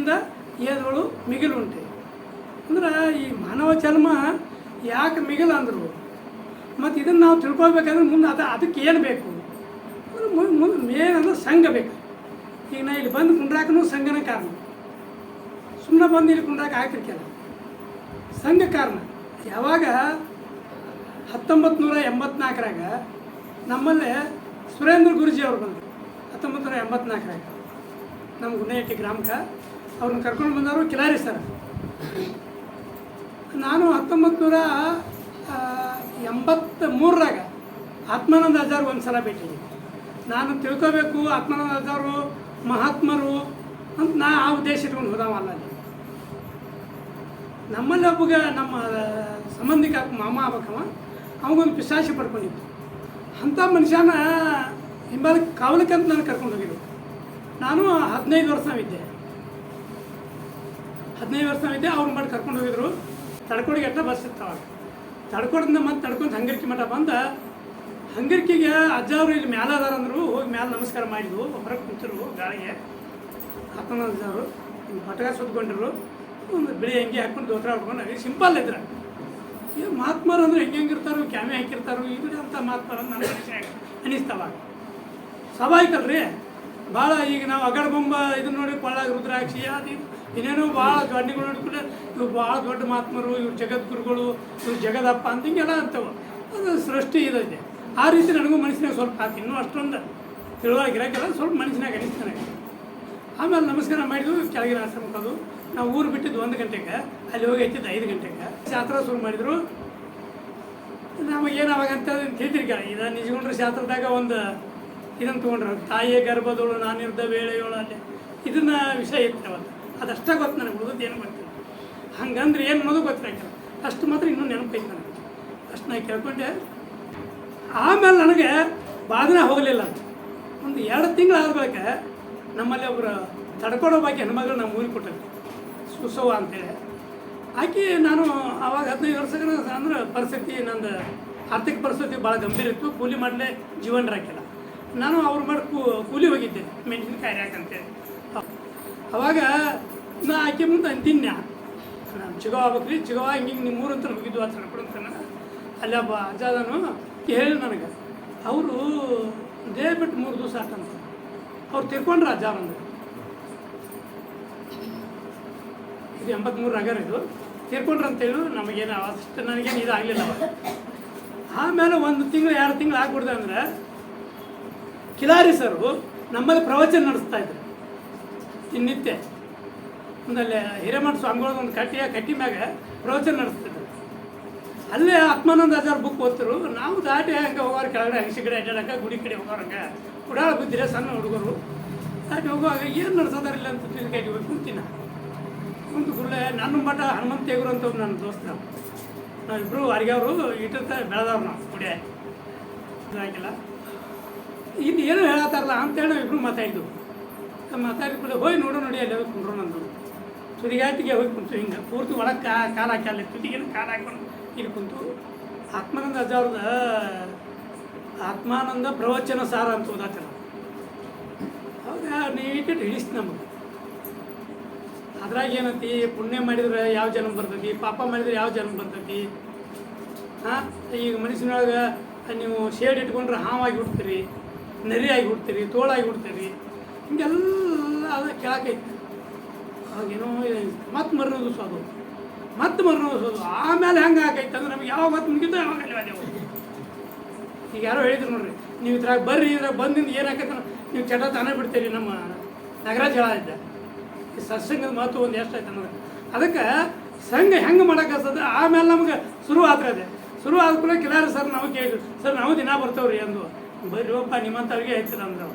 ಮಿಗಿಲಿಂದ ಏದೋಳು ಮಿಗಿಲು ಉಂಟೆ ಅಂದ್ರೆ ಈ ಮಾನವ ಜನ್ಮ ಯಾಕೆ ಮಿಗಿಲು ಅಂದರು ಮತ್ತು ಇದನ್ನು ನಾವು ತಿಳ್ಕೊಳ್ಬೇಕಂದ್ರೆ ಮುಂದೆ ಅದಕ್ಕೆ ಏನು ಬೇಕು ಮುಂದೆ ಮೇನ್ ಅಂದ್ರೆ ಸಂಘ ಬೇಕು. ಈಗ ನಾ ಇಲ್ಲಿ ಬಂದು ಕುಂಡ್ರಾಕನು ಸಂಘನ ಕಾರಣ, ಸುಮ್ಮನೆ ಬಂದು ಇಲ್ಲಿ ಕುಂಡ್ರಾಕ ಆಗ್ತಿರ್ಕಲ್ಲ, ಸಂಘ ಕಾರಣ. ಯಾವಾಗ 1984ರಾಗ ನಮ್ಮಲ್ಲೇ ಸುರೇಂದ್ರ ಗುರುಜಿ ಅವ್ರು ಬಂದರು. 1984ರಾಗ ನಮ್ಮ ಗುಂಡೇಹಟ್ಟಿ ಗ್ರಾಮಕ್ಕೆ ಅವ್ರನ್ನ ಕರ್ಕೊಂಡು ಬಂದವರು ಕಿಲಾರಿ ಸರ್. ನಾನು 1983ರಾಗ ಆತ್ಮಾನಂದ ಅಜಾರ್ ಒಂದು ಸಲ ಭೇಟಿದ್ದೀನಿ. ನಾನು ತಿಳ್ಕೋಬೇಕು ಆತ್ಮಾನಂದ ಅಜಾರು ಮಹಾತ್ಮರು ಅಂತ ನಾ ಆ ಉದ್ದೇಶ ಇಟ್ಕೊಂಡು ಹೋದವಲ್ಲ. ಅಲ್ಲಿ ನಮ್ಮಲ್ಲಿ ಒಬ್ಬಗ ನಮ್ಮ ಸಂಬಂಧಿಕ ಮಾಮ ಆಗ್ಬೇಕವ, ಅವಾಗೊಂದು ಪಿಶಾಚಿ ಪಡ್ಕೊಂಡಿತ್ತು. ಅಂಥ ಮನುಷ್ಯನ ಹಿಂಬಾಲ ಕಾವಲಕ್ಕಂತ ನಾನು ಕರ್ಕೊಂಡು ಹೋಗಿದ್ದು. ನಾನು 15 ವರ್ಷವಿದ್ದೆ. ಅವ್ರ ಮಾಡಿ ಕರ್ಕೊಂಡು ಹೋಗಿದ್ರು. ತಡ್ಕೋಡಿಗೆ ಅಟ್ಟ ಬಸ್ ಇರ್ತಾವಾಗ. ತಡ್ಕೋಡಿಂದ ಮತ್ತೆ ತಡ್ಕೊಂಡು ಹಂಗರ್ಕಿ ಮಠ ಬಂದ. ಹಂಗರ್ಕಿಗೆ ಅಜ್ಜ ಅವರು ಇಲ್ಲಿ ಮ್ಯಾಲ ಅದಾರ ಅಂದರು. ಹೋಗಿ ಮ್ಯಾಲೆ ನಮಸ್ಕಾರ ಮಾಡಿದ್ವು. ಹೊರಗೆ ಕುಂತಿರು ಗಾಳಿಗೆ. ಆತ್ಮಾನಂದ ಅಜ್ಜವರು ಪಟಕ ಸುತ್ಕೊಂಡಿರು. ಒಂದು ಬಿಳಿ ಅಂಗಿ ಹಾಕ್ಕೊಂಡು ದೋತ್ರ ಹಾಕ್ಕೊಂಡು ಸಿಂಪಲ್ ಇದ್ರೆ ಏನು ಮಹಾತ್ಮರು ಅಂದ್ರೆ ಹೆಂಗಿರ್ತಾರೋ ಕ್ಯಾಮೆ ಹಾಕಿರ್ತಾರೋ ಇದ್ರೆ ಅಂತ ಮಹಾತ್ಮರು ಅಂತ ನನ್ನ ಮನುಷ್ಯ ಅನಿಸ್ತಾವಾಗ. ಸ್ವಾಭಾವಿಕಲ್ರಿ. ಭಾಳ ಈಗ ನಾವು ಅಗಡ ಬೊಂಬ ಇದನ್ನ ನೋಡಿ ಕೊಳ್ಳಾಗ ರುದ್ರಾಕ್ಷಿ ಅದು ಇನ್ನೇನೋ ಭಾಳ ಗಣ್ಣಿಗಳು ನೋಡಿಕೊಂಡ್ರೆ ಇವ್ರು ಭಾಳ ದೊಡ್ಡ ಮಹಾತ್ಮರು, ಇವ್ರು ಜಗದ್ಗುರುಗಳು, ಇವ್ರು ಜಗದಪ್ಪ ಅಂತ ಹಿಂಗೆಲ್ಲ ಅಂತವ. ಅದು ಸೃಷ್ಟಿ ಇದೈತೆ. ಆ ರೀತಿ ನನಗೂ ಮನಸ್ಸಿನಾಗ ಸ್ವಲ್ಪ ಆತು. ಇನ್ನೂ ಅಷ್ಟೊಂದು ತಿಳುವಳಿಗಿರಕ್ಕೆಲ್ಲ ಸ್ವಲ್ಪ ಮನಸ್ಸಿನಾಗ ಅನಿಸ್ತಾನೆ. ಆಮೇಲೆ ನಮಸ್ಕಾರ ಮಾಡಿದ್ವು. ಕೆಳಗಿನ ಆಶ್ರಮಕ್ಕೆ ಅದು ನಾವು ಊರು ಬಿಟ್ಟಿದ್ದು 1 ಗಂಟೆಗೆ, ಅಲ್ಲಿ ಹೋಗಿ ಎತ್ತಿದ್ದು 5 ಗಂಟೆಗೆ. ಶಾಸ್ತ್ರ ಶುರು ಮಾಡಿದರು. ನಮಗೇನು ಅವಾಗ ಅಂತ ತಿಳಿದಿರ್ಕ ಇದು ನಿಜಗೊಂಡ್ರೆ ಶಾಸ್ತ್ರದಾಗ ಒಂದು ಇದನ್ನು ತೊಗೊಂಡ್ರೆ ತಾಯಿಯ ಗರ್ಭದೋಳು ನಾನಿರ್ದ ವೇಳೆಯೋಳು ಅಲ್ಲಿ ಇದನ್ನ ವಿಷಯ ಇತ್ತು. ಅವತ್ತು ಅದಷ್ಟೇ ಗೊತ್ತು ನನಗೆ, ಉಳಿದದ್ದು ಏನು ಗೊತ್ತಿಲ್ಲ. ಹಂಗಂದ್ರೆ ಏನು ಅನ್ನೋದು ಗೊತ್ತಿರಕ್ಕಿಲ್ಲ. ಅಷ್ಟು ಮಾತ್ರ ಇನ್ನೂ ನೆನಪೈತೆ ನನಗೆ. ಅಷ್ಟು ನಾನು ಕೇಳ್ಕೊಂಡೆ. ಆಮೇಲೆ ನನಗೆ ಬಾಧನೆ ಹೋಗಲಿಲ್ಲ. ಒಂದು 2 ತಿಂಗಳು ಆದ ಬಳಿಕ ನಮ್ಮಲ್ಲಿ ಒಬ್ಬರು ತಡ್ಕೊಡೋ ಬಾಕಿ ಹೆಣ್ಮಗಳು ನಮ್ಮ ಊರಿಗೆ ಕೊಟ್ಟರು, ಸುಸವ ಅಂತೇಳಿ. ಆಕೆ ನಾನು ಆವಾಗ 15 ವರ್ಷಕ್ಕೆ ಅಂದ್ರೆ ಪರಿಸ್ಥಿತಿ ನಂದು ಆರ್ಥಿಕ ಪರಿಸ್ಥಿತಿ ಭಾಳ ಗಂಭೀರ ಇತ್ತು. ಕೂಲಿ ಮಾಡಲೇ ಜೀವನ ಹಾಕಿಲ್ಲ. ನಾನು ಅವ್ರ ಮಾಡಿ ಕೂಲಿ ಹೋಗಿದ್ದೆ ಮೆಣಸಿನಕಾಯಿ ಯಾಕಂತೇಳಿ. ಅವಾಗ ನಾ ಆಕೆ ಮುಂದೆ ಅಂತಿನ್ಯ ನಾನು ಚಿಗವ ಆಗ್ಬೇಕ್ರಿ, ಚಿಗವ ಹಿಂಗೆ ನಿಮ್ಮೂರು ಅಂತ ಹೋಗಿದ್ದು ಆ ತಡ್ಕೊಡಂತಾನೆ. ಅಲ್ಲಿ ಒಬ್ಬ ಅಜ್ಜಾದನು ಹೇಳಿ ನನಗೆ, ಅವರು ದೇಹ ಬಿಟ್ಟು 3 ದಿವಸ ಆತಂತ. ಅವ್ರು ತಿರ್ಕೊಂಡ್ರೆ ಅಜ್ಜ ಒಂದು ಇದು 83 ಆಗ್ಯಾರ. ಇದು ತೀರ್ಕೊಂಡ್ರೆ ಅಂತೇಳಿ ನಮಗೇನು ಅಷ್ಟು ನನಗೇನು ಇದಾಗಲಿಲ್ಲ. ಅವಾಗ ಆಮೇಲೆ 1 ತಿಂಗಳು 2 ತಿಂಗಳು ಆಗ್ಬಿಡ್ದೆ. ಅಂದರೆ ಕಿಲಾರಿ ಸರು ನಮ್ಮಲ್ಲಿ ಪ್ರವಚನ ನಡೆಸ್ತಾ ಇದ್ರು ನಿತ್ಯ. ಒಂದಲ್ಲಿ ಹಿರೇಮಠ ಸ್ವಾಮಿಗಳದ್ದು ಒಂದು ಕಟ್ಟಿ ಮ್ಯಾಗ ಪ್ರವಚನ ನಡೆಸ್ತಿದ್ರು. ಅಲ್ಲೇ ಆತ್ಮಾನಂದ ಅಜಾರ್ ಬುಕ್ ಓದ್ತಿರು. ನಾವು ದಾಟಿ ಹಂಗೆ ಹೋಗೋರು ಕೆಳಗಡೆ ಹಂಗಸಿ ಕಡೆ ಅಡ್ಡಾಡಕ್ಕೆ ಗುಡಿ ಕಡೆ ಹೋಗೋರಂಗೆ ಕುಡಾಳ ಬಿದ್ದಿರೆ ಸಣ್ಣ ಹುಡುಗರು ದಾಟಿ ಹೋಗುವಾಗ ಏನು ನಡೆಸೋದಾರಿಲ್ಲ ಅಂತ ತಿಳ್ಕೈತಿ ಹೋಗಿ ಕುಂತಿನ ಕುಂತು ಗುರುಳೆ ನನ್ನ ಮಠ ಹನುಮಂತ ತೇಗರು ಅಂತ ಒಬ್ಬ ನನ್ನ ದೋಸ್ತ. ನಾವಿಬ್ಬರು ಅರಿಗೆಯವರು ಇಟ್ಟಿರ್ತ ಬೆಳೆದವ್ರು ನಾವು ಕುಡಿಯ ಹಾಕಿಲ್ಲ. ಇದು ಏನು ಹೇಳತ್ತಾರಲ್ಲ ಅಂತೇಳಿ ನಾವಿಬ್ಬರು ಮಾತಾಡಿದ್ವು. ಮಾತಾಡಿದ್ಬಿಟ್ಟು ಹೋಗಿ ನೋಡು ನೋಡಿ ಅಲ್ಲಿ ಹೋಗಿ ಕುಂಡ್ರು ನಂದು ತುದಿಗಾಟಿಗೆ ಹೋಗಿ ಕುಂತು. ಹಿಂಗೆ ಪೂರ್ತಿ ಒಳಗೆ ಕಾಲು ಹಾಕಿ ಅಲ್ಲಿ ತುದಿಗೆ ಕಾಲು ಹಾಕೊಂಡು ಇಲ್ಲಿ ಕುಂತು ಆತ್ಮಾನಂದ ಅಜ್ಜವ್ರದ ಆತ್ಮಾನಂದ ಪ್ರವಚನ ಸಾರ ಅಂತ ಓದಾತಿಲ್ಲ. ಅವಾಗ ನೀಟಿಟ್ಟು ಹಿಡಿಸ್ತು ನಮಗೆ. ಅದ್ರಾಗ ಏನಂತಿ ಪುಣ್ಯ ಮಾಡಿದ್ರೆ ಯಾವ ಜನ್ಮ ಬರ್ತೈತಿ, ಪಾಪ ಮಾಡಿದ್ರೆ ಯಾವ ಜನ್ಮ ಬರ್ತೈತಿ. ಹಾಂ, ಈಗ ಮನುಷ್ಯನೊಳಗೆ ನೀವು ಶೇಡ್ ಇಟ್ಕೊಂಡ್ರೆ ಹಾವಾಗಿ ಹುಡ್ತೀರಿ, ನರಿಯಾಗಿ ಹುಡ್ತೀರಿ, ತೋಳಾಗಿ ಹುಡ್ತೀರಿ, ಹಿಂಗೆಲ್ಲ ಅದ ಕೇಳಕೈತಿ. ಅವಾಗೇನೋ ಮತ್ತೆ ಮರಣ ಸೋದು, ಮತ್ತೆ ಮರಣ ಸೋದು. ಆಮೇಲೆ ಹೆಂಗೆ ಆಕೈತೆ ಅಂದ್ರೆ ನಮ್ಗೆ ಯಾವಾಗ ಮತ್ತೆ ಮುಗಿದು ಯಾವಾಗ ಅದೇವು. ಈಗ ಯಾರೋ ಹೇಳಿದ್ರು ನೋಡ್ರಿ, ನೀವು ಇದ್ರಾಗ ಬರ್ರಿ, ಇದ್ರಾಗ ಬಂದಿಂದ ಏನಾಕೈತೆ ನೀವು ಚಟ ತಾನೇ ಬಿಡ್ತೀರಿ. ನಮ್ಮ ನಗರಾಜ್ ಹೇಳಿದ್ದೆ ಈ ಸತ್ಸಂಗದ ಮಹತ್ವ ಒಂದು ಎಷ್ಟಾಯ್ತು ಅನ್ನೋದು. ಅದಕ್ಕೆ ಸಂಘ ಹೆಂಗೆ ಮಾಡೋಕ್ಕಸ್ತದೆ. ಆಮೇಲೆ ನಮ್ಗೆ ಶುರು ಆದ್ರೆ ಅದೇ ಶುರು ಆದ ಕೂಡ ಕಿಲಾರಿ ಸರ್ ನಾವು ಕೇಳಿದ್ರು, ಸರ್ ನಾವು ದಿನ ಬರ್ತೇವ್ರಿ ಅಂದು. ಬರ್ರಿವಪ್ಪ ನಿಮ್ಮಂಥವ್ರಿಗೆ ಆಯ್ತದ ಅಂದ್ರೆ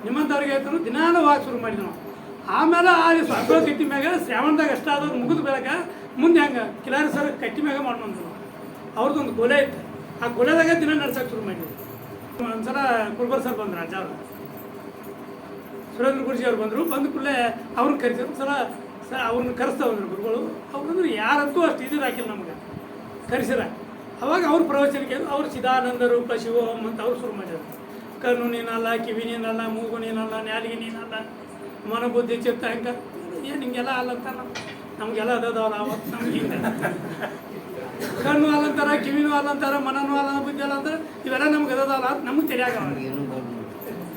ನಿಮ್ಮಂಥವ್ರಿಗೆ ಆಯ್ತು ದಿನಾನು ಹೋಗಿ ಶುರು ಮಾಡಿದ್ವಿ ನಾವು. ಆಮೇಲೆ ಆ ಸ್ವಾಗತ ಕಟ್ಟಿ ಮ್ಯಾಗ ಶ್ರಾವಣದಾಗ ಅಷ್ಟ ಆದವ್ರು ಮುಗಿದು ಬೆಳಕ ಮುಂದೆ ಹೆಂಗೆ ಕಿಲಾರಿ ಸರ್ ಕಟ್ಟಿ ಮ್ಯಾಗ ಮಾಡ್ಬಂದ್ರು. ಅವ್ರದ್ದೊಂದು ಕೊಲೆ ಇತ್ತು. ಆ ಕೊಲೆದಾಗ ದಿನ ನಡ್ಸೋಕೆ ಶುರು ಮಾಡಿದ್ವಿ. ಒಂದ್ಸಲ ಕುಲ್ಬರ್ ಸರ್ ಬಂದ್ರು, ಅಜ್ಜ ಅವರು ಸುರೇಂದ್ರ ಗುರುಜಿ ಅವ್ರು ಬಂದರು. ಬಂದ ಕೂಡಲೇ ಅವ್ರನ್ನ ಕರಿಸಿದ್ರು. ಒಂದ್ಸಲ ಸರ್ ಅವ್ರನ್ನ ಕರೆಸ್ತಾ ಬಂದರು ಗುರುಗಳು. ಅವ್ರಂದ್ರೆ ಯಾರಂತೂ ಅಷ್ಟು ಇದು ಹಾಕಿಲ್ಲ ನಮ್ಗೆ, ಕರೆಸಿರ. ಅವಾಗ ಅವ್ರ ಪ್ರವಚನಕ್ಕೆ ಅವ್ರು ಚಿದಾನಂದ ರೂಪ ಶಿವೋಹಂ ಅಂತ ಅವ್ರು ಶುರು ಮಾಡಿದ್ರು. ಕಣ್ಣು ನೀನಲ್ಲ, ಕಿವಿ ನೀನಲ್ಲ, ಮೂಗು ನೀನಲ್ಲ, ನ್ಯಾಲಿಗೆ ನೀನಲ್ಲ, ಮನಬುದ್ಧಿ ಚಿತ್ತ ಅಹಂಕಾರ ಏನು ಹಿಂಗೆಲ್ಲ ಅಲ್ಲಂತಾರ ನಮಗೆಲ್ಲ ಅದಾವಲ್ಲ ಅವತ್ತು ನಮ್ಗೆ ಹಿಂಗೆ ಕಣ್ಣು ಅಲ್ಲಂತಾರ, ಕಿವಿನೂ ಅಲ್ಲಂತಾರ, ಮನನೂ ಅಲ್ಲ, ಬುದ್ಧಿ ಅಲ್ಲ ಅಂತಾರೆ. ಇವೆಲ್ಲ ನಮ್ಗೆ ಅದಾವಲ್ಲ ಅಂತ ನಮಗೆ ತಿಳಿಯಾಗ.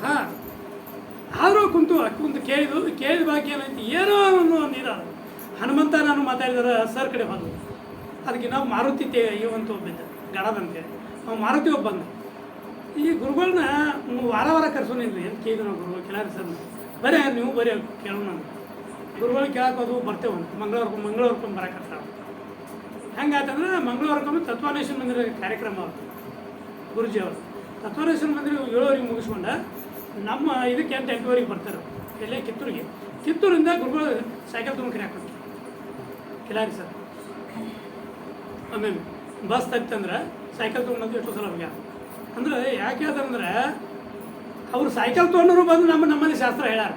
ಹಾಂ, ಆದರೂ ಕುಂತು ಕೇಳಿದ ಬಾಕಿ ಏನೈತಿ, ಏನೋ ಒಂದು ಇದಾದ. ಹನುಮಂತ ನಾನು ಮಾತಾಡಿದಾರೆ ಸರ್ ಕಡೆ ಹೋದ್ರು. ಅದಕ್ಕೆ ನಾವು ಮಾರುತಿ ಇವಂತ ಒಬ್ಬಿದ್ದ ಗಡದಂತೆ, ನಾವು ಮಾರುತಿ ಒಬ್ಬ ಬಂದ. ಈ ಗುರುಗಳನ್ನ ವಾರ ಕರ್ಸೋನಿಲ್ಲ ಏನು ಕೇಳಿದ್ರು ನಾವು ಗುರುಗಳು ಕೆಲಾರಿ ಸರ್ ಬರೀ ನೀವು ಬರೀ ಕೇಳೋಣ ಗುರುಗಳು ಕೇಳಕ್ಕೆ ಅದು ಬರ್ತೇವೆ ಅಂತ ಮಂಗಳವಾರಕ್ಕೊಮ್ಮೆ ಬರಕತ್ತಾವ. ಹೆಂಗಾಯ್ತಂದ್ರೆ ಮಂಗಳವಾರಕ್ಕೊಮ್ಮೆ ತತ್ವಾನ್ವೇಷಣ ಮಂದಿರ ಕಾರ್ಯಕ್ರಮ ಅವ್ರು ಗುರುಜಿ ಅವರು ತತ್ವಾನ್ವೇಷಣ ಮಂದಿರ 7 ಮುಗಿಸ್ಕೊಂಡು ನಮ್ಮ ಇದಕ್ಕೆ 8 ಬರ್ತಾರೆ ಎಲ್ಲೇ ಕಿತ್ತೂರಿಂದ ಗುರುಗಳು ಸೈಕಲ್ ತುಂಬ ಹಾಕೋದು ಕೆಲಾರಿ ಸರ್. ಆಮೇಲೆ ಬಸ್ ತತ್ತಂದ್ರೆ ಸೈಕಲ್ ತೊಗೊಂಡು ಎಷ್ಟೋ ಸಲ ಹೋಗ್ಯಾರ. ಅಂದ್ರೆ ಯಾಕೆ ಅದಂದ್ರೆ ಅವ್ರು ಸೈಕಲ್ ತೊಗೊಂಡ್ರು ಬಂದು ನಮ್ಮಲ್ಲಿ ಶಾಸ್ತ್ರ ಹೇಳ್ಯಾರ.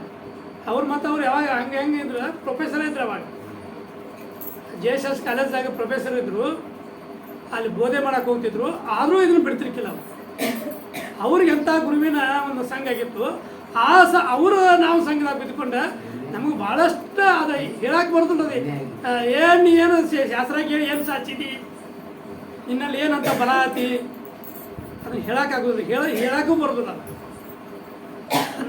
ಮತ್ತು ಅವ್ರು ಯಾವಾಗ ಹೆಂಗೆ ಇದ್ರು ಪ್ರೊಫೆಸರ್ ಇದ್ರು. ಅವಾಗ JSS ಕಾಲೇಜ್ದಾಗ ಪ್ರೊಫೆಸರ್ ಇದ್ದರು, ಅಲ್ಲಿ ಬೋಧೆ ಮಾಡೋಕೆ ಹೋಗ್ತಿದ್ರು. ಆದರೂ ಇದನ್ನು ಬಿಡ್ತಿರ್ಕಿಲ್ಲ ಅವ್ರಿಗೆ ಎಂಥ ಗುರುವಿನ ಒಂದು ಸಂಘ ಆಗಿತ್ತು. ಅವರು ನಾವು ಸಂಘದಾಗ ಬಿದ್ದುಕೊಂಡು ನಮಗೆ ಭಾಳಷ್ಟು ಅದು ಹೇಳಕ್ಕೆ ಬರ್ತದೆ. ಏನು ಶಾಸ್ತ್ರ ಕೇಳಿ ಏನು ಸಾಚಿದಿ, ನಿನ್ನಲ್ಲಿ ಏನಂತ ಬಲ ಆತಿ ಅದನ್ನು ಹೇಳೋಕ್ಕಾಗೋದಿಲ್ಲ, ಹೇಳೋಕ್ಕೂ ಬರೋದಿಲ್ಲ.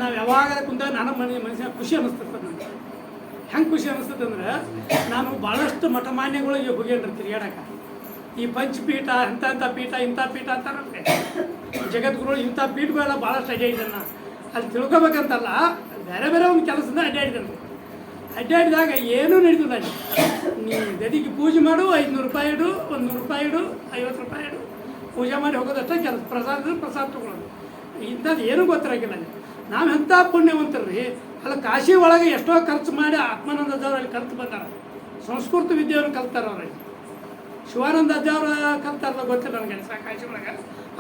ನಾವು ಯಾವಾಗ ಕುಂತಾಗ ನಾನು ಮನುಷ್ಯ ಖುಷಿ ಅನ್ನಿಸ್ತದೆ. ನನಗೆ ಹೆಂಗೆ ಖುಷಿ ಅನ್ನಿಸ್ತದೆ ಅಂದ್ರೆ, ನಾನು ಭಾಳಷ್ಟು ಮಠಮಾನ್ಯಗಳಿಗೆ ಹೋಗ್ಯಾನ್ರಿ ತಿರುಗಾಡಕ್ಕೆ. ಈ ಪಂಚಪೀಠ ಇಂಥ ಪೀಠ ಇಂಥ ಪೀಠ ಅಂತಾರಂತೆ ಜಗದ್ಗುರುಗಳು. ಇಂಥ ಪೀಠಗಳೆಲ್ಲ ಭಾಳಷ್ಟು ಅಡ್ಡಾಡಿದ್ದಾನೆ. ಅಲ್ಲಿ ತಿಳ್ಕೊಬೇಕಂತಲ್ಲ, ಬೇರೆ ಒಂದು ಕೆಲಸದಿಂದ ಅಡ್ಡಾಡಿದಾಗ ಏನೂ ನಡೀತದೆ. ಅಲ್ಲಿ ನೀವು ಗದಿಗೆ ಪೂಜೆ ಮಾಡು, 500 ರೂಪಾಯಿ ಇಡು, 100 ರೂಪಾಯಿ ಇಡು, 50 ರೂಪಾಯಿ ಇಡು, ಪೂಜೆ ಮಾಡಿ ಹೋಗೋದಷ್ಟೇ ಕೆಲಸ. ಪ್ರಸಾದ ತೊಗೊಳ್ಳೋದು ಇಂಥದ್ದು ಏನೂ ಗೊತ್ತಿರಾಗಿಲ್ಲ. ಅಲ್ಲಿ ನಾವು ಎಂಥ ಪುಣ್ಯವಂತರ್ರಿ. ಅಲ್ಲ ಕಾಶಿ ಒಳಗೆ ಎಷ್ಟೋ ಖರ್ಚು ಮಾಡಿ ಆತ್ಮಾನಂದ ಅಜ್ಜವ್ರು ಅಲ್ಲಿ ಕಲ್ತು ಬಂದಾರ. ಸಂಸ್ಕೃತ ವಿದ್ಯೆಯನ್ನು ಕಲ್ತಾರೆ ಅವ್ರಿಗೆ. ಶಿವಾನಂದ ಅಜ್ಜವ್ರು ಕಲ್ತಾರಲ್ಲ ಗೊತ್ತಿಲ್ಲ ನನಗೆ. ಕಾಶಿ ಒಳಗೆ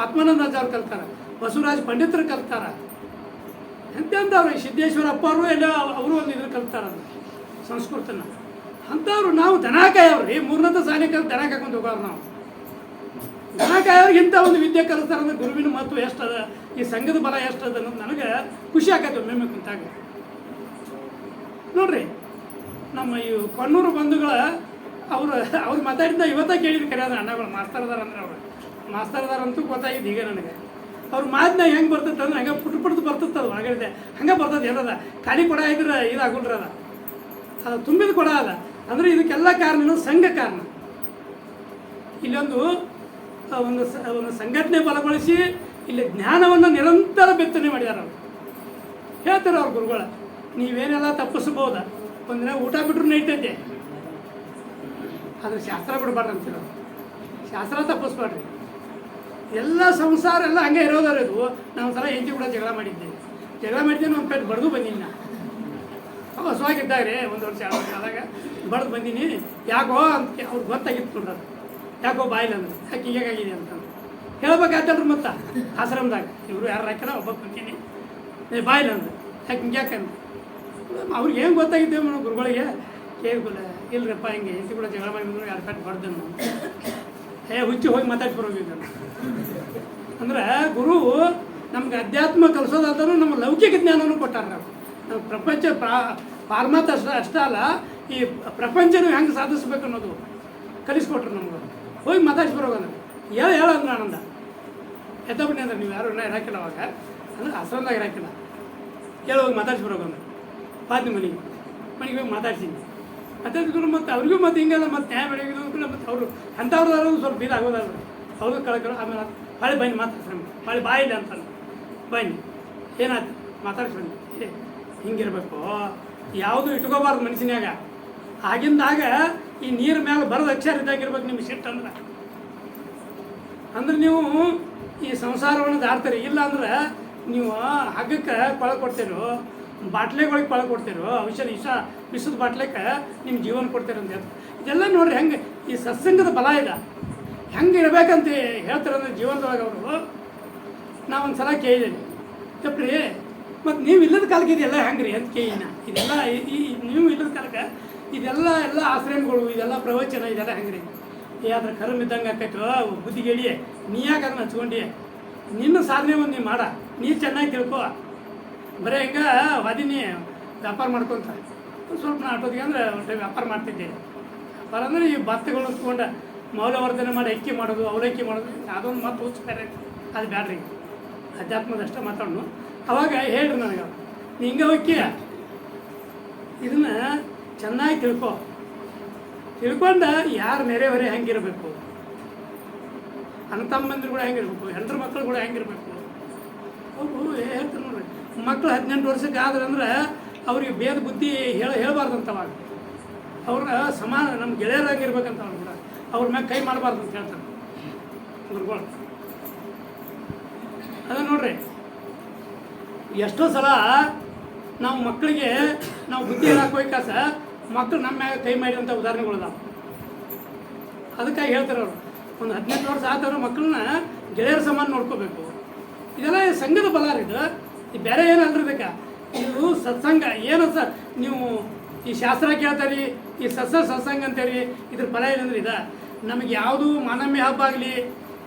ಆತ್ಮಾನಂದ ಅಜ್ಜವ್ರು ಕಲ್ತಾರೆ, ಬಸವರಾಜ ಪಂಡಿತರು ಕಲ್ತಾರೆ, ಎಂತೆಂಥವ್ರು ಸಿದ್ದೇಶ್ವರ ಅಪ್ಪವರು ಎಲ್ಲ ಅವರು ಒಂದು ಇದ್ರ ಕಲ್ತಾರೆ ಸಂಸ್ಕೃತನ. ಅಂಥವ್ರು ನಾವು ದನ ಕಾಯವ್ರಿ 3ನೇ ಸಾಲಿ ಕಲ್ತು ದನ ಕಾಯ್ಕೊಂಡು ಹೋಗೋರು. ನಾವು ದನ ಕಾಯೋರಿಗೆ ಇಂಥ ಒಂದು ವಿದ್ಯೆ ಕಲಿಸ್ತಾರೆ ಅಂದ್ರೆ ಗುರುವಿನ ಮಹತ್ವ ಎಷ್ಟದ, ಈ ಸಂಘದ ಬಲ ಎಷ್ಟದ ಅನ್ನೋದು ನನಗೆ ಖುಷಿ ಆಕೈತೆ ಒಮ್ಮೆ ಕುಂತಾಗ. ನೋಡ್ರಿ, ನಮ್ಮ ಈ ಕೊಣ್ಣೂರು ಬಂಧುಗಳ ಅವ್ರು ಮಾತಾಡಿದ್ದ ಇವತ್ತ ಕೇಳಿದ್ರು ಕರೆ. ಅಂದ್ರೆ ಅಣ್ಣಗಳು ಮಾಸ್ತರ್ ಅದಾರ ಅಂದ್ರೆ ಮಾಸ್ತರ್ ಅದಾರಂತೂ ಗೊತ್ತಾಗಿದ್ದು ಈಗ ನನಗೆ. ಅವ್ರ ಮಾತನ್ನ ಹೆಂಗೆ ಬರ್ತೈತೆ ಅಂದ್ರೆ ಹಂಗೆ ಪುಟ್ಟು ಬರ್ತದೆ. ಅದು ಒಳಗಡೆ ಹಂಗೆ ಬರ್ತದೆ. ಏನದ ಖಾಲಿ ಕೊಡ ಇದ್ರೆ ಇದಾಗಲ್ರಿ. ಅದು ತುಂಬಿದ ಕೊಡ ಅದ. ಅಂದರೆ ಇದಕ್ಕೆಲ್ಲ ಕಾರಣ ಸಂಘ ಕಾರಣ. ಇಲ್ಲೊಂದು ಒಂದು ಸಂಘಟನೆ ಬಲಗೊಳಿಸಿ ಇಲ್ಲಿ ಜ್ಞಾನವನ್ನು ನಿರಂತರ ಬಿತ್ತನೆ ಮಾಡಿದಾರೆ. ಅವರು ಹೇಳ್ತಾರೆ ಅವ್ರ ಗುರುಗಳ, ನೀವೇನೆಲ್ಲ ತಪ್ಪಿಸ್ಬೋದ, ಒಂದಿನ ಊಟ ಬಿಟ್ಟರು ನಡೀತೈತೆ, ಆದರೆ ಶಾಸ್ತ್ರ ಬಿಡಬಾರ್ದು ಅಂತೀರ. ಶಾಸ್ತ್ರ ತಪ್ಪಿಸ್ಬಾರ್ರಿ. ಎಲ್ಲ ಸಂಸಾರ ಎಲ್ಲ ಹಂಗೆ ಇರೋದಾರ. ಇದು ನಾವು ಸಲ ಹೆಂಡತಿ ಕೂಡ ಜಗಳ ಮಾಡಿದ್ದೇವೆ. ಒಂದು ಪೇಟ್ ಬಡ್ದು ಬಂದೀನಿ. ನಾನು ಹೊಸವಾಗಿದ್ದಾಗ್ರಿ 1 ವರ್ಷ 2 ವರ್ಷ ಆದಾಗ ಬಡ್ದು ಬಂದೀನಿ. ಯಾಕೋ ಅಂತ ಅವ್ರಿಗೆ ಗೊತ್ತಾಗಿತ್ತು ನೋಡ್ರಿ. ಯಾಕೋ ಬಾಯಿಲ್ಲ ಅಂದ್ರೆ ಯಾಕೆ ಹೀಗಾಗಿದೆ ಅಂತಂದು ಹೇಳ್ಬೇಕಾಯ್ತಲ್ರಿ. ಮತ್ತು ಆಶ್ರಮದಾಗ ಇವರು ಯಾರು ಹಾಕಿಲ್ಲ, ಒಬ್ಬ ಕುಂತೀನಿ ಬಾಯಿಲ್ಲ ಅಂದ್ರೆ ಯಾಕೆ ಹಿಂಗ್ಯಾಕಂದ್ರೆ ಅವ್ರಿಗೆ ಏನು ಗೊತ್ತಾಗಿದ್ದೇವೆ ನಾವು ಗುರುಗಳಿಗೆ ಕೇಳಿಲ್ಲ. ಇಲ್ಲರಪ್ಪ ಹಿಂಗೆ ಹೆಂಡತಿ ಕೂಡ ಜಗಳ ಮಾಡಿ 2 ಪೇಟ್ ಬಡ್ದು ಹುಚ್ಚಿ ಹೋಗಿ ಮಾತಾಡ್ಬರೋಗಿದ್ದ. ಅಂದ್ರೆ ಗುರು ನಮ್ಗೆ ಅಧ್ಯಾತ್ಮ ಕಲಿಸೋದಾದ್ರೂ ನಮ್ಮ ಲೌಕಿಕ ಜ್ಞಾನನೂ ಕೊಟ್ಟಾರೆ. ನಾವು ಪ್ರಪಂಚ ಪಾರಮಾರ್ಥ ಅಷ್ಟೇ ಅಲ್ಲ, ಈ ಪ್ರಪಂಚನೂ ಹೆಂಗೆ ಸಾಧಿಸ್ಬೇಕು ಅನ್ನೋದು ಕಲಿಸ್ಕೊಟ್ರು ನಮ್ಗೆ. ಹೋಗಿ ಮಾತಾಡ್ಸ್ಬರೋಗಂದ್ರೆ ಹೇಳಂದ್ರೆ ಆನಂದ ಎದ್ದಬಿಟ್ಟೆ ಅಂದ್ರೆ ನೀವು ಯಾರು ಇರಾಕಿಲ್ಲ ಅವಾಗ. ಅಂದ್ರೆ ಆಶ್ರಮದಾಗ ಇರಾಕಿಲ್ಲ. ಹೋಗಿ ಮಾತಾಡ್ಸ್ಬರೋಗಂದ್ರೆ ಬಾದ್ನಿ ಮನೆಗೆ ಹೋಗಿ ಮಾತಾಡ್ತೀನಿ. ಮಾತಾಡ್ಸಿದ್ರು ಮತ್ತು ಅವ್ರಿಗೂ ಮತ್ತು ಹಿಂಗೆಲ್ಲ ಮತ್ತು ನ್ಯಾಯ ಬೆಳಗಿದ್ರು. ಮತ್ತು ಅವರು ಅಂಥವ್ರದಾರು ಸ್ವಲ್ಪ ಇದಾಗೋದಾದ್ರು ಅವ್ರಿಗೂ ಕಳ್ಕೊಳ್ಳೋ. ಆಮೇಲೆ ಹೊಳೆ ಬನ್ನಿ ಮಾತಾಡ್ಸ್ರಿ, ಹೊಳೆ ಬಾಯಿಲ್ಲ ಅಂತಂದು ಬನ್ನಿ ಏನಾಯ್ತು ಮಾತಾಡ್ಸ್ಬನ್ನಿ. ಹಿಂಗಿರ್ಬೇಕು, ಯಾವುದು ಇಟ್ಕೋಬಾರ್ದು ಮನುಷ್ಯನ್ಯಾಗ. ಆಗಿಂದಾಗ ಈ ನೀರು ಮೇಲೆ ಬರೋದು ಅಕ್ಷರ ಇದ್ದಾಗಿರ್ಬೇಕು ನಿಮ್ಗೆ ಸಿಟ್ಟು ಅಂದ್ರೆ ನೀವು ಈ ಸಂಸಾರವನ್ನು ದಾಟ್ತೀರಿ. ಇಲ್ಲ ಅಂದ್ರೆ ನೀವು ಹಗ್ಗಕ್ಕೆ ಕೊಳ ಕೊಡ್ತೀರೋ, ಬಾಟ್ಲೆಗಳಿಗೆ ಕೊಳ ಕೊಡ್ತೀರೋ, ವಿಷದ ಬಾಟ್ಲೆಗೆ ನಿಮ್ಮ ಜೀವನ ಕೊಡ್ತೀರ ಅಂತ ಹೇಳ್ತಾರೆ. ಇದೆಲ್ಲ ನೋಡ್ರಿ ಹೆಂಗೆ ಈ ಸತ್ಸಂಗದ ಬಲ ಇದೆ. ಹೆಂಗೆ ಇರಬೇಕಂತ ಹೇಳ್ತಾರೆ ಅಂದರೆ ಜೀವನದೊಳಗೆ ಅವರು. ನಾವೊಂದು ಸಲ ಕೇಳಿದ್ದೀನಿ, ತಪ್ಪ್ರಿ ಮತ್ತು ನೀವು ಇಲ್ಲದ ಕಾಲಕ್ಕೆ ಇದೆಲ್ಲ ಹೆಂಗೆ ರೀ ಅಂತ ಕೇಳಿನ. ಇದೆಲ್ಲ ನೀವು ಇಲ್ಲದ ಕಾಲಕ್ಕೆ ಇದೆಲ್ಲ ಆಶ್ರಮಗಳು, ಇದೆಲ್ಲ ಪ್ರವಚನ, ಇದೆಲ್ಲ ಹೆಂಗೆ ರೀ? ಅದ್ರ ಕರ್ಮ ಇದ್ದಂಗೆ ಆಕೈತೋ ಬುದ್ಧಿಗೇಳಿ. ನೀ ಯಾಕೆ ಅದನ್ನ ಹಚ್ಕೊಂಡಿ? ನಿನ್ನ ಸಾಧನೆ ಒಂದು ನೀ ಮಾಡ, ನೀ ಚೆನ್ನಾಗಿ ತಿಳ್ಕೊ. ಬರೀ ಹೆಂಗೆ ವಾದಿನಿ ವ್ಯಾಪಾರ ಮಾಡ್ಕೊತ ಸ್ವಲ್ಪ ನಾ ಆಟೋದಿಗೆ ಅಂದರೆ ಒಳ್ಳೆ ವ್ಯಾಪಾರ ಮಾಡ್ತಿದ್ದೆ. ವ್ಯಾಪಾರ ಅಂದರೆ ಈ ಭತ್ತಗಳು ಹೊತ್ಕೊಂಡು ಮೌಲ್ಯವರ್ಧನೆ ಮಾಡಿ ಅಕ್ಕಿ ಮಾಡೋದು, ಅವಲಕ್ಕಿ ಮಾಡೋದು, ಅದೊಂದು ಮತ್ತೆ ಹುಚ್ಚು ಬೇರೆ, ಅದು ಬ್ಯಾಡ್ರಿ. ಅಧ್ಯಾತ್ಮದಷ್ಟೇ ಮಾತಾಡೋಣ. ಅವಾಗ ಹೇಳ್ರಿ ನನಗೆ, ನೀ ಹಿಂಗೆ ಹೋಗ್ತೀಯ, ಇದನ್ನು ಚೆನ್ನಾಗಿ ತಿಳ್ಕೊಂಡು ಯಾರು ನೆರೆಹೊರೆ ಹೆಂಗಿರಬೇಕು, ಅಣ್ಣ ತಮ್ಮಂದ್ರು ಕೂಡ ಹೆಂಗಿರ್ಬೇಕು, ಹೆಂಡ್ರ ಮಕ್ಕಳು ಕೂಡ ಹೆಂಗಿರ್ಬೇಕು. ಅವರು ಹೇಳ್ತಾರೆ ನೋಡ್ರಿ, ಮಕ್ಕಳು 18 ವರ್ಷಕ್ಕೆ ಆದ್ರಂದ್ರೆ ಅವ್ರಿಗೆ ಭೇದ ಬುದ್ಧಿ ಹೇಳ್ಬಾರ್ದಂತವಾಗ, ಅವ್ರನ್ನ ಸಮಾನ ನಮ್ಮ ಗೆಳೆಯರಾಗಿರ್ಬೇಕಂತ ಅವ್ರು ಕೂಡ ಅವ್ರ ಮ್ಯಾಗ ಕೈ ಮಾಡಬಾರ್ದು ಅಂತ ಹೇಳ್ತಾರೆ ಗುರುಗಳು. ಅದ ನೋಡ್ರಿ, ಎಷ್ಟೋ ಸಲ ನಾವು ಮಕ್ಕಳಿಗೆ ನಾವು ಬುದ್ಧಿ ಹೇಳಕ್ಕೆ ಮಕ್ಕಳು ನಮ್ಮ ಮ್ಯಾಗ ಕೈ ಮಾಡಿದಂಥ ಉದಾಹರಣೆಗಳಿದಾವೆ. ಅದಕ್ಕಾಗಿ ಹೇಳ್ತಾರೆ ಅವರು, ಒಂದು 18 ವರ್ಷ ಆದವರು ಮಕ್ಕಳನ್ನ ಗೆಳೆಯರ ಸಮಾನ ನೋಡ್ಕೋಬೇಕು. ಇದೆಲ್ಲ ಸಂಘದ ಬಲ ರೀ. ಇದು ಬೇರೆ ಏನಲ್ರಿ ಇದಕ್ಕೆ. ಇದು ಸತ್ಸಂಗ ಏನು ಸರ್, ನೀವು ಈ ಶಾಸ್ತ್ರ ಕೇಳ್ತಾರಿ, ಈ ಸತ್ಸಂಗ ಅಂತೀರಿ, ಇದ್ರ ಫಲ ಏನಂದ್ರೆ ಇದೆ. ನಮಗೆ ಯಾವುದು ಮಾನವ್ಯ ಹಬ್ಬ ಆಗಲಿ,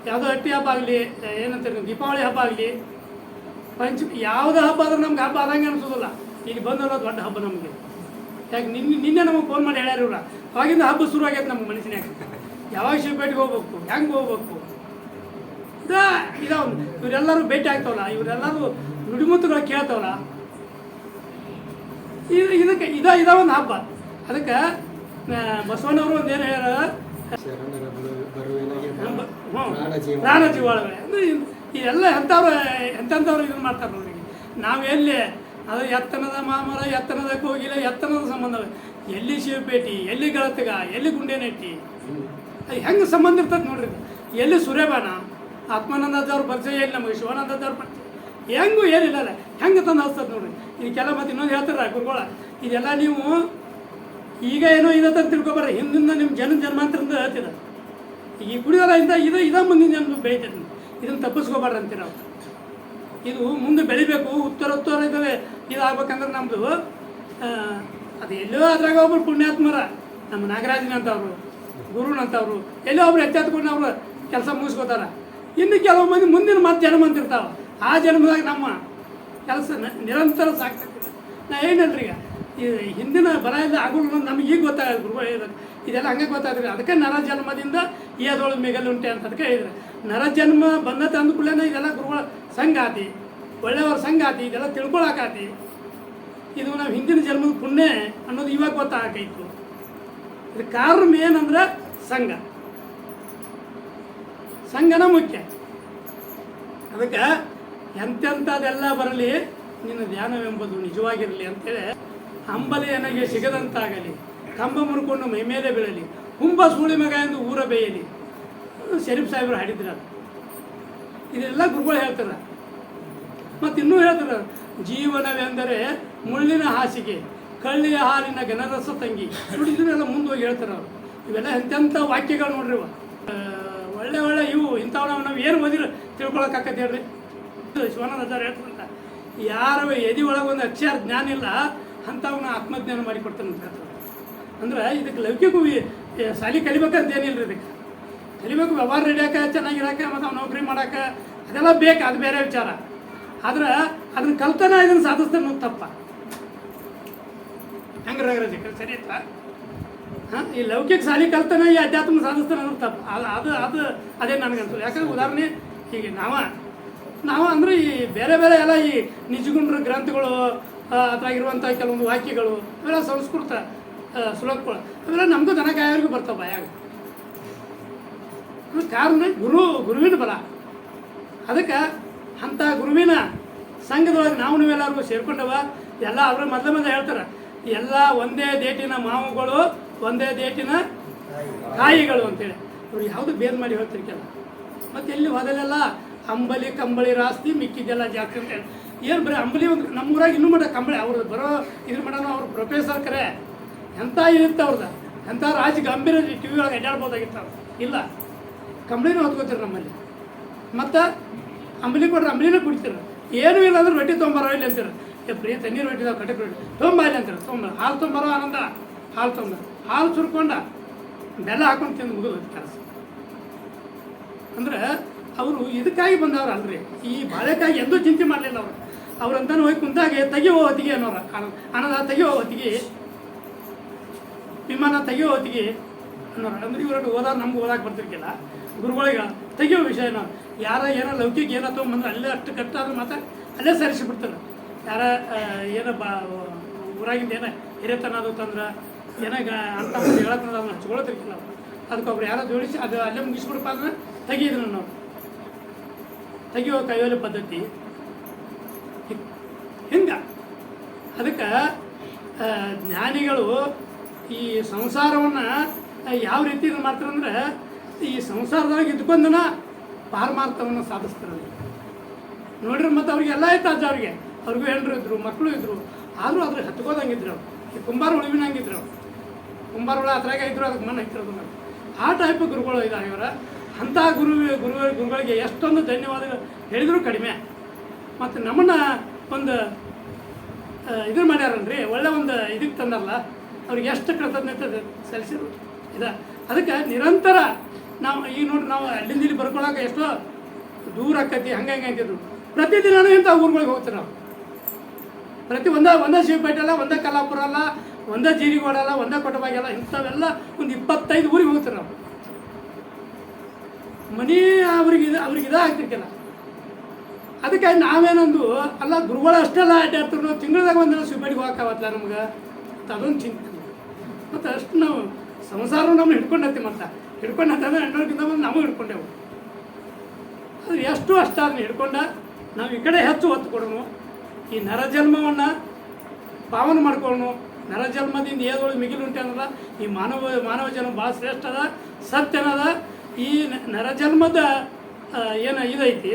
ಯಾವುದೋ ಹಟ್ಟಿ ಹಬ್ಬ ಆಗಲಿ, ಏನಂತೀರಿ ದೀಪಾವಳಿ ಹಬ್ಬ ಆಗಲಿ, ಪಂಚಮಿ, ಯಾವುದೇ ಹಬ್ಬ ಆದ್ರೆ ನಮ್ಗೆ ಹಬ್ಬ ಆದಂಗೆ ಅನಿಸೋದಿಲ್ಲ. ಇಲ್ಲಿ ಬಂದಲ್ಲ ದೊಡ್ಡ ಹಬ್ಬ ನಮಗೆ. ಯಾಕೆ ನಿನ್ನೆ ನಮಗೆ ಫೋನ್ ಮಾಡಿ ಹೇಳ್ಯಾರ ಇವ್ರ, ಅವಾಗಿಂದ ಹಬ್ಬ ಶುರು ಆಗೈತೆ ನಮ್ಮ ಮನಸ್ಸಿನಾಗ. ಯಾವಾಗ ಶಿವಪೇಟೆಗೆ ಹೋಗ್ಬೇಕು, ಹೆಂಗೆ ಹೋಗ್ಬೇಕು, ಇದಾವ. ಇವರೆಲ್ಲರೂ ಭೇಟಿ ಆಗ್ತಾವಲ್ಲ, ಇವರೆಲ್ಲರೂ ನುಡಿಮುತ್ತುಗಳು ಕೇಳ್ತಾವಲ್ಲ, ಇದಕ್ಕೆ ಇದ ಒಂದು ಹಬ್ಬ. ಅದಕ್ಕೆ ಬಸವಣ್ಣವರು ಒಂದೇನು ಹೇಳ್ಯಾರ, ಪ್ರಾಣ ಜೀವಾಳಗಳೇ ಅಂದರೆ ಇದೆಲ್ಲ ಎಂಥವ್ರು ಇದನ್ನು ಮಾಡ್ತಾರೆ ನೋಡ್ರಿ. ನಾವು ಎಲ್ಲಿ ಅದು ಎತ್ತನದ ಮಾಮರ, ಎತ್ತನದ ಕೋಗಿಲ, ಎತ್ತನದ ಸಂಬಂಧ, ಎಲ್ಲಿ ಶಿವಪೇಟೆ, ಎಲ್ಲಿ ಗಳತಗ, ಎಲ್ಲಿ ಗುಂಡೇನಟ್ಟಿ, ಅದು ಹೆಂಗೆ ಸಂಬಂಧ ಇರ್ತದೆ ನೋಡ್ರಿ. ಎಲ್ಲಿ ಸುರೇಬಾನ, ಆತ್ಮಾನಂದದವ್ರ ಪರಿಚಯ, ಎಲ್ಲಿ ನಮಗೆ ಶಿವಾನಂದದವ್ರ ಪರಿಚಯ, ಹೆಂಗೂ ಏನಿಲ್ಲ ಹೆಂಗೆ ತಂದು ಹಚ್ತದೆ ನೋಡ್ರಿ. ಇದಕ್ಕೆಲ್ಲ ಮತ್ತೆ ಇನ್ನೊಂದು ಹೇಳ್ತಾರ ಗುರುಗಳ, ಇದೆಲ್ಲ ನೀವು ಈಗ ಏನೋ ಇದತ್ತ ತಿಳ್ಕೊಬಾರ್ರಿ, ಹಿಂದಿಂದ ನಿಮ್ಮ ಜನ್ಮಾಂತರದಿಂದ ಹೇಳ್ತಿದ. ಈ ಕುಡಿಯೋಲ್ಲ ಇದ ಮುಂದಿನ ಜನ್ಮ ಬೆಳಿತೈತಿ, ಇದನ್ನು ತಪ್ಪಿಸ್ಕೋಬಾರ್ದು ಅಂತೀರ ನಾವು. ಇದು ಮುಂದೆ ಬೆಳಿಬೇಕು, ಉತ್ತರ ಇದ್ದಾವೆ. ಇದಾಗ್ಬೇಕಂದ್ರೆ ನಮ್ಮದು ಅದು ಎಲ್ಲೋ ಅದ್ರಾಗ ಒಬ್ಬರು ಪುಣ್ಯಾತ್ಮರ, ನಮ್ಮ ನಾಗರಾಜನಂತವ್ರು, ಗುರುನಂತವ್ರು, ಎಲ್ಲೋ ಒಬ್ರು ಎಚ್ಚೆತ್ಕೊಂಡು ಅವರು ಕೆಲಸ ಮುಗಿಸ್ಕೋತಾರ. ಇನ್ನು ಕೆಲವು ಮಂದಿ ಮುಂದಿನ ಮತ್ತೆ ಜನ್ಮ ಅಂತಿರ್ತಾವೆ. ಆ ಜನ್ಮದಾಗ ನಮ್ಮ ಕೆಲಸ ನಿರಂತರ ಸಾಕ್ತೈತಿ. ನಾ ಏನಲ್ರಿ, ಈಗ ಈ ಹಿಂದಿನ ಬರ ಇಲ್ಲ ಆಗೋದು ನಮ್ಗೆ ಈಗ ಗೊತ್ತಾಗಲ್ಲ. ಗುರುಗಳು ಹೇಳಿದ್ರೆ ಇದೆಲ್ಲ ಹಂಗೆ ಗೊತ್ತಾಗ್ತದೆ. ಅದಕ್ಕೆ ನರ ಜನ್ಮದಿಂದ ಏದೊಳು ಮೆಗಲುಂಟೆ ಅಂತ ಅದಕ್ಕೆ ಹೇಳಿದ್ರೆ, ನರ ಜನ್ಮ ಬಂದತೆ ಅಂದ್ಕೂಡಲೇ ಇದೆಲ್ಲ ಗುರುಗಳ ಸಂಗಾತಿ, ಒಳ್ಳೆಯವ್ರ ಸಂಗಾತಿ, ಇದೆಲ್ಲ ತಿಳ್ಕೊಳಕಾತಿ. ಇದು ನಾವು ಹಿಂದಿನ ಜನ್ಮದ ಪುಣ್ಯ ಅನ್ನೋದು ಇವಾಗ ಗೊತ್ತಾಗೈತು. ಇದು ಕಾರಣ ಏನಂದ್ರೆ ಸಂಘನ ಮುಖ್ಯ. ಅದಕ್ಕೆ ಎಂತೆಂಥದ್ದೆಲ್ಲ ಬರಲಿ, ನಿನ್ನ ಧ್ಯಾನವೆಂಬುದು ನಿಜವಾಗಿರಲಿ ಅಂತೇಳಿ, ಅಂಬಲಿ ನನಗೆ ಸಿಗದಂತಾಗಲಿ, ಕಂಬ ಮುರ್ಕೊಂಡು ಮೈ ಮೇಲೆ ಬೀಳಲಿ, ಹುಂಬ ಸೂಳಿ ಮಗ ಎಂದು ಊರ ಬೇಯಲಿ. ಶರೀಫ್ ಸಾಹೇಬರು ಹಾಡಿದ್ರ. ಇದೆಲ್ಲ ಗುರುಗಳು ಹೇಳ್ತಾರೆ. ಮತ್ತು ಇನ್ನೂ ಹೇಳ್ತಾರೆ, ಜೀವನವೆಂದರೆ ಮುಳ್ಳಿನ ಹಾಸಿಗೆ, ಕಳ್ಳಿಯ ಹಾಲಿನ ಘನರಸ ತಂಗಿ. ನೋಡಿ ಇದನ್ನೆಲ್ಲ ಮುಂದೋಗಿ ಹೇಳ್ತಾರೆ ಅವರು. ಇವೆಲ್ಲ ಎಂತೆಂಥ ವಾಕ್ಯಗಳು ನೋಡ್ರಿ. ಒಳ್ಳೆ ಇವು ಇಂಥವು ನಾವು ಏನು ಓದಿರ ತಿಳ್ಕೊಳಕ್ಕಾಗತ್ತೆ ಹೇಳ್ರಿ. ಶಿವಾನಂದಾಚಾರ್ಯ ಹೇಳ್ತಾರಂತ, ಯಾರ ಎದೆ ಒಳಗೆ ಒಂದು ಅಕ್ಷರ ಜ್ಞಾನ ಇಲ್ಲ ಅಂಥವನ್ನ ಆತ್ಮಜ್ಞಾನ ಮಾಡಿಕೊಡ್ತಾನೆ ಅಂತ ಹೇಳ್ತಾರೆ. ಅಂದ್ರೆ ಇದಕ್ಕೆ ಲೌಕಿಕೂ ಶಾಲಿ ಕಲಿಬೇಕಂತ ಏನಿಲ್ಲ. ಇದಕ್ಕೆ ಕಲಿಬೇಕು, ವ್ಯವಹಾರ ಹಿಡಿಯೋಕೆ, ಚೆನ್ನಾಗಿರೋಕೆ, ಮತ್ತು ಅವ್ನು ನೌಕರಿ ಮಾಡೋಕೆ, ಅದೆಲ್ಲ ಬೇಕು, ಅದು ಬೇರೆ ವಿಚಾರ. ಆದ್ರೆ ಅದನ್ನ ಕಲ್ತನ ಇದನ್ನು ಸಾಧಿಸ್ತಾನೆ ಅನ್ನೋದು ತಪ್ಪ. ಹೆಂಗೆ ರಗರಾಜ ಸರಿ ಇತ್ತ? ಹಾಂ, ಈ ಲೌಕಿಕ ಶಾಲಿ ಕಲ್ತನ ಈ ಅಧ್ಯಾತ್ಮ ಸಾಧಿಸ್ತಾನೆ ಅನ್ನೋದು ತಪ್ಪು. ಅದು ಅದೇ ನನಗೆ ಅನ್ಸೋದು. ಯಾಕಂದ್ರೆ ಉದಾಹರಣೆ ಹೀಗೆ ನಾವು ಅಂದರೆ ಈ ಬೇರೆ ಎಲ್ಲ ಈ ನಿಜಗುಂಡ್ರ ಗ್ರಂಥಗಳು ಅದ್ರಾಗಿರುವಂಥ ಕೆಲವೊಂದು ವಾಕ್ಯಗಳು, ಅವೆಲ್ಲ ಸಂಸ್ಕೃತ ಶ್ಲೋಕಗಳು, ಅವೆಲ್ಲ ನಮಗೂ ದನಗಾಯವ್ರಿಗೂ ಬರ್ತಾವೆ ಬಾಯಾಗ. ಕಾರಣ ಗುರುವಿನ ಬಲ. ಅದಕ್ಕೆ ಅಂಥ ಗುರುವಿನ ಸಂಘದೊಳಗೆ ನೀವೆಲ್ಲರಿಗೂ ಸೇರ್ಕೊಂಡವ. ಎಲ್ಲ ಅವರು ಮೊದಲೇ ಹೇಳ್ತಾರೆ, ಎಲ್ಲ ಒಂದೇ ದೇಟಿನ ಮಾವುಗಳು, ಒಂದೇ ದೇಟಿನ ಕಾಯಿಗಳು ಅಂತೇಳಿ. ಅವ್ರು ಯಾವುದು ಬೇರೆ ಮಾಡಿ ಹೇಳ್ತಿರ್ಕಲ್ಲ. ಮತ್ತು ಎಲ್ಲಿ ಹೋದಲ್ಲೆಲ್ಲ ಅಂಬಲಿ ಕಂಬಳಿ ರಾಸ್ತಿ, ಮಿಕ್ಕಿದ್ದೆಲ್ಲ ಜಾಸ್ತಿ ಅಂತ ಹೇಳಿ. ಏನು ಬರೀ ಅಂಬಲಿ ಒಂದು ನಮ್ಮೂರಾಗ ಇನ್ನೂ ಮಟ್ಟ ಕಂಬಳಿ ಅವ್ರದ್ದು ಬರೋ ಇದ್ರ ಮಾಡೋಣ. ಅವ್ರು ಪ್ರೊಫೆಸರ್ ಕರೆ ಎಂಥ ಇರುತ್ತೆ ಅವ್ರದ್ದು, ಎಂಥ ರಾಜ ಗಂಭೀರ ಟಿ ವಿ ಒಳಗೆ ಅಡ್ಡಾಡ್ಬೋದಾಗಿತ್ತು. ಇಲ್ಲ, ಕಂಬಳಿನೂ ಹೊತ್ಕೋತೀರಿ ನಮ್ಮಲ್ಲಿ. ಮತ್ತು ಅಂಬಲಿ ಕೊಡ್ರೆ ಅಂಬಲಿನೂ ಕುಡಿತೀರಿ. ಏನೂ ಇಲ್ಲ ಅಂದ್ರೆ ರೊಟ್ಟಿ ತೊಗೊಂಬರೋ ಇಲ್ಲಿ ಅಂತೀರ. ಪ್ರಿಯ ತಣ್ಣೀರು ರೊಟ್ಟಿ ಕಟ್ಟಕ್ಕೆ ರೊಟ್ಟಿ ತೊಗೊಂಬ ಇಲ್ಲಿ ಅಂತಾರೆ. ತೊಗೊಂಬ ಹಾಲು ತೊಗೊಂಬರೋ ಆನಂದ, ಹಾಲು ತೊಗೊಂಬ, ಹಾಲು ಸುರ್ಕೊಂಡ ಬೆಲ್ಲ ಹಾಕೊಂಡು ತಿಂದು ಮುಗಿದು ಕೆಲಸ. ಅಂದ್ರೆ ಅವರು ಇದಕ್ಕಾಗಿ ಬಂದವ್ರು ಅಲ್ರಿ, ಈ ಬಾಳೆಕಾಯಿ ಎಂದೂ ಚಿಂತೆ ಮಾಡಲಿಲ್ಲ ಅವರು. ಅವ್ರಂತಾನು ಹೋಗಿ ಕುಂತಾಗೆ ತೆಗಿಯೋ ಹೊತ್ತಿಗೆ ಅನ್ನೋರ ಅನ್ನದ ತೆಗಿಯೋ ಹೊತ್ತಿಗೆ ವಿಮಾನ ತೆಗಿಯೋ ಹೊತ್ತಿಗೆ ಅನ್ನೋರು ಅಂದ್ರೆ ಇವ್ರು ಓದಾರು ನಮ್ಗೆ ಓದಾಕೆ ಬರ್ತಿರ್ಕಿಲ್ಲ ಗುರುಗಳಿಗೆ ತೆಗಿಯೋ ವಿಷಯನ ಯಾರ ಏನೋ ಲೌಕಿಕ ಏನೋ ತೊಗೊಂಬಂದ್ರೆ ಅಲ್ಲೇ ಅಷ್ಟು ಕಷ್ಟ ಆದ್ರೆ ಮಾತ್ರ ಅಲ್ಲೇ ಸರಿಸಿಬಿಡ್ತಾರೆ ಯಾರ ಏನೋ ಊರಾಗಿಂದ ಏನೋ ಹಿರಿಯತನ ಅದು ತಂದ್ರೆ ಏನೋ ಅಂತ ಹೇಳತ್ತಂದ್ರೆ ಅದನ್ನ ಹಚ್ಕೊಳತಿರ್ಕಿಲ್ಲ ಅದಕ್ಕೊಬ್ರು ಯಾರೋ ಜೋಡಿಸಿ ಅದು ಅಲ್ಲೇ ಮುಗಿಸ್ಬಿಡಪ್ಪ ಅಂದ್ರೆ ತೆಗಿದ್ರು ನಾವು ತೆಗಿಯೋ ಕೈಯೊಲೆ ಪದ್ಧತಿ ಹಿಂಗೆ ಅದಕ್ಕೆ ಜ್ಞಾನಿಗಳು ಈ ಸಂಸಾರವನ್ನು ಯಾವ ರೀತಿ ಇದು ಮಾಡ್ತಾರಂದ್ರೆ ಈ ಸಂಸಾರದಾಗ ಇದ್ಕೊಂಡನ ಪಾರಮಾರ್ಥವನ್ನು ಸಾಧಿಸ್ತಾರೆ ನೋಡ್ರಿ ಮತ್ತು ಅವ್ರಿಗೆಲ್ಲ ಆಯ್ತು ಅಜ್ಜ ಅವ್ರಿಗೂ ಹೆಂಡ್ರು ಇದ್ರು ಮಕ್ಕಳು ಇದ್ದರು ಆದರೂ ಅದ್ರ ಹತ್ಕೋದಂಗಿದ್ರು ಅವ್ರು ಈ ಕುಂಬಾರ ಉಳಿವಿನಂಗಿದ್ರು ಅವ್ರು ಕುಂಬಾರ ಹುಳ ಅದ್ರಾಗ ಇದ್ರು ಅದಕ್ಕೆ ಮಣ್ಣು ಹಾಕಿರೋದು ಆ ಟೈಪ್ ಗುರುಗಳು ಇದ್ದಾರೆ ಇವರ ಅಂಥ ಗುರುಗಳಿಗೆ ಎಷ್ಟೊಂದು ಧನ್ಯವಾದಗಳು ಹೇಳಿದರೂ ಕಡಿಮೆ ಮತ್ತು ನಮ್ಮನ್ನು ಒಂದು ಇದನ್ನು ಮಾಡ್ಯಾರನ್ರಿ ಒಳ್ಳೆ ಒಂದು ಇದಕ್ಕೆ ತಂದಲ್ಲ ಅವ್ರಿಗೆ ಎಷ್ಟು ಕೃತಜ್ಞತೆ ಸಲ್ಲಿಸಿದ್ರು ಅದಕ್ಕೆ ನಿರಂತರ ನಾವು ಈಗ ನೋಡಿ ನಾವು ಅಲ್ಲಿಂದ ಇಲ್ಲಿ ಬರ್ಕೊಳಕ್ಕೆ ಎಷ್ಟೋ ದೂರ ಆಕೈತಿ ಹಂಗೆ ಅಂತಿದ್ರು ಪ್ರತಿದಿನವೂ ಇಂಥ ಊರುಗಳಿಗೆ ಹೋಗ್ತೀವಿ ನಾವು ಪ್ರತಿ ಒಂದೇ ಶಿವಪೇಟೆ ಅಲ್ಲ ಒಂದೇ ಕಲಾಪುರ ಅಲ್ಲ ಒಂದೇ ಜೀರಿಗೋಡ ಅಲ್ಲ ಒಂದೇ ಕೊಟ್ಟಬಾಗಿಲ್ಲ ಇಂಥವೆಲ್ಲ ಒಂದು 25 ಊರಿಗೆ ಹೋಗ್ತೀವಿ ನಾವು ಮನೆ ಅವ್ರಿಗೆ ಆಗ್ತಿರ್ಕಿಲ್ಲ ಅದಕ್ಕೆ ನಾವೇನೊಂದು ಅಲ್ಲ ಗುರುಗಳು ಅಷ್ಟೆಲ್ಲ ಅಡ್ಡಾಡ್ತಾರೆ ತಿಂಗಳದಾಗ ಒಂದಿನ ಶಿವಪೇಟೆಗೆ ಹೋಗಕ್ಕಾಗತ್ತಲ್ಲ ನಮ್ಗೆ ಅದೊಂದು ಚಿಂತೆ ಮತ್ತು ಅಷ್ಟು ನಾವು ಸಂಸಾರ ನಮ್ಮನ್ನು ಹಿಡ್ಕೊಂಡತ್ತಿ ಮತ್ತು ಹಿಡ್ಕೊಂಡಂತಂದ್ರೆ ಹೆಣ್ಣೋರ್ಗಿಂತ ಬಂದು ನಾವು ಹಿಡ್ಕೊಂಡೆವು ಅದು ಎಷ್ಟು ಅಷ್ಟಾದ್ರೂ ಹಿಡ್ಕೊಂಡ ನಾವು ಈ ಕಡೆ ಹೆಚ್ಚು ಒತ್ತು ಕೊಡೋಣ ಈ ನರಜನ್ಮವನ್ನು ಪಾವನ ಮಾಡ್ಕೊಳ್ಳೋಣ ನರಜನ್ಮದಿಂದ ಏದೊಳಗೆ ಮಿಗಿಲುಂಟೆ ಅನ್ನೋದ ಈ ಮಾನವ ಜನ್ಮ ಭಾಳ ಶ್ರೇಷ್ಠ ಅದ ಸತ್ಯ ಅನ್ನದ ಈ ನರಜನ್ಮದ ಏನು ಇದೈತಿ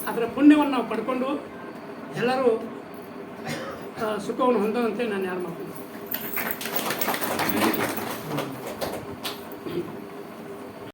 ಅದರ ಪುಣ್ಯವನ್ನು ನಾವು ಪಡ್ಕೊಂಡು ಎಲ್ಲರೂ ಸುಖವನ್ನು ಹೊಂದೋದಂತೆ ನಾನು ಯಾರು ಮಾಡ್ತೀನಿ